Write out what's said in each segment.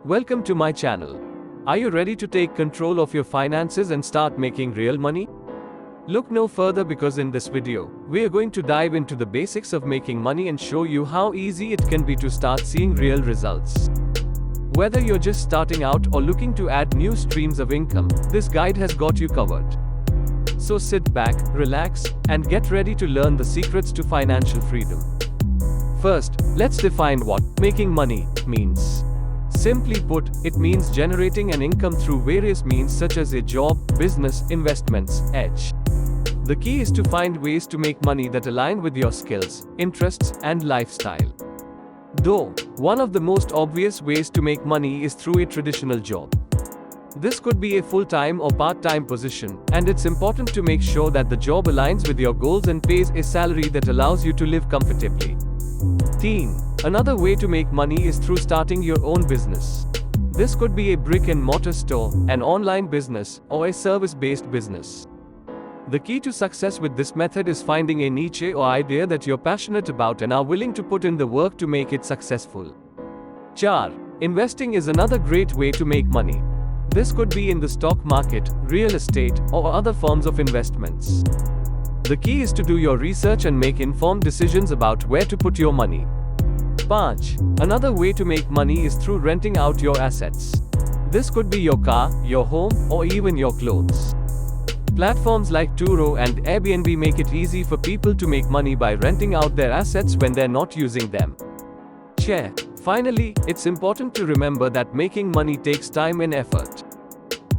Welcome to my channel. Are you ready to take control of your finances and start making real money? Look no further because in this video, we are going to dive into the basics of making money and show you how easy it can be to start seeing real results. Whether you're just starting out or looking to add new streams of income, this guide has got you covered. So sit back, relax, and get ready to learn the secrets to financial freedom. First, let's define what making money means. Simply put, it means generating an income through various means such as a job, business, investments, etc. The key is to find ways to make money that align with your skills, interests, and lifestyle. Though, one of the most obvious ways to make money is through a traditional job. This could be a full-time or part-time position, and it's important to make sure that the job aligns with your goals and pays a salary that allows you to live comfortably. Another way to make money is through starting your own business. This could be a brick-and-mortar store, an online business, or a service-based business. The key to success with this method is finding a niche or idea that you're passionate about and are willing to put in the work to make it successful. Investing is another great way to make money. This could be in the stock market, real estate, or other forms of investments. The key is to do your research and make informed decisions about where to put your money. Another way to make money is through renting out your assets. This could be your car, your home, or even your clothes. Platforms like Turo and Airbnb make it easy for people to make money by renting out their assets when they're not using them. Finally, it's important to remember that making money takes time and effort.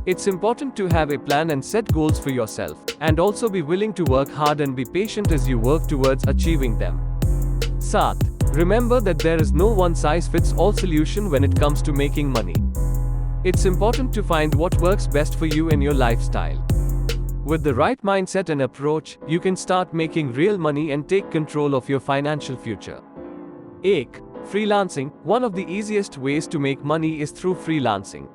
It's important to have a plan and set goals for yourself, and also be willing to work hard and be patient as you work towards achieving them. Remember that there is no one-size-fits-all solution when it comes to making money. It's important to find what works best for you and your lifestyle. With the right mindset and approach, you can start making real money and take control of your financial future. Freelancing. One of the easiest ways to make money is through freelancing.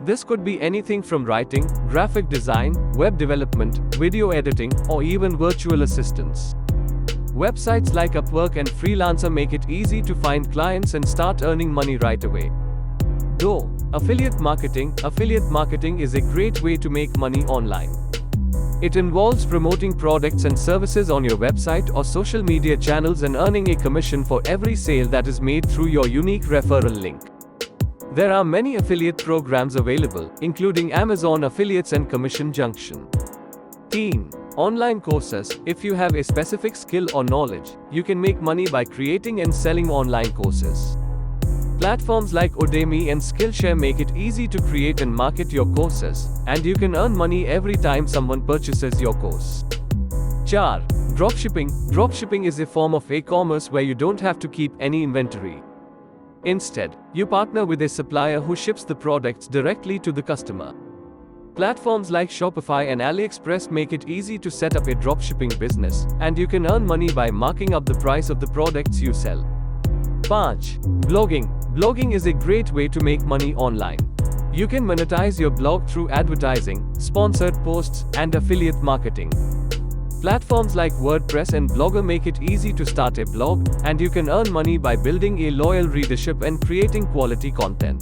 This could be anything from writing, graphic design, web development, video editing, or even virtual assistants. Websites like Upwork and Freelancer make it easy to find clients and start earning money right away. Affiliate marketing is a great way to make money online. It involves promoting products and services on your website or social media channels and earning a commission for every sale that is made through your unique referral link. There are many affiliate programs available, including Amazon Affiliates and Commission Junction. Online courses. If you have a specific skill or knowledge, you can make money by creating and selling online courses. Platforms like Udemy and Skillshare make it easy to create and market your courses, and you can earn money every time someone purchases your course. Dropshipping. Dropshipping is a form of e-commerce where you don't have to keep any inventory. Instead, you partner with a supplier who ships the products directly to the customer. Platforms like Shopify and AliExpress make it easy to set up a dropshipping business, and you can earn money by marking up the price of the products you sell. Blogging. Blogging is a great way to make money online. You can monetize your blog through advertising, sponsored posts, and affiliate marketing. Platforms like WordPress and Blogger make it easy to start a blog, and you can earn money by building a loyal readership and creating quality content.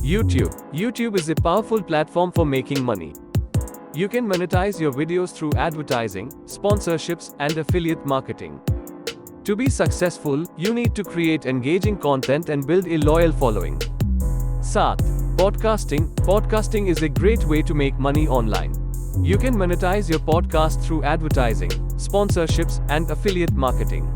YouTube. YouTube is a powerful platform for making money. You can monetize your videos through advertising, sponsorships, and affiliate marketing. To be successful, you need to create engaging content and build a loyal following. Podcasting. Podcasting is a great way to make money online. You can monetize your podcast through advertising, sponsorships, and affiliate marketing.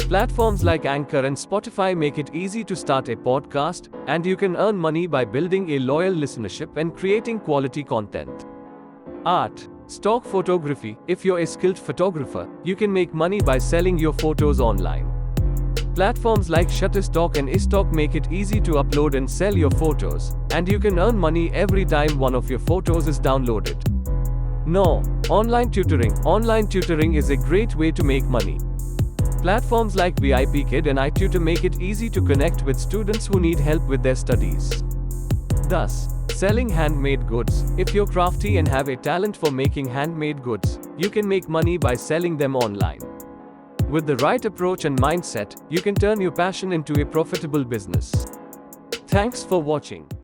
Platforms like Anchor and Spotify make it easy to start a podcast, and you can earn money by building a loyal listenership and creating quality content. Stock photography. If you're a skilled photographer, you can make money by selling your photos online. Platforms like Shutterstock and iStock make it easy to upload and sell your photos, and you can earn money every time one of your photos is downloaded. Online tutoring. Online tutoring is a great way to make money. Platforms like VIPKid and iTutor make it easy to connect with students who need help with their studies. Selling handmade goods. If you're crafty and have a talent for making handmade goods, you can make money by selling them online. With the right approach and mindset, you can turn your passion into a profitable business. Thanks for watching.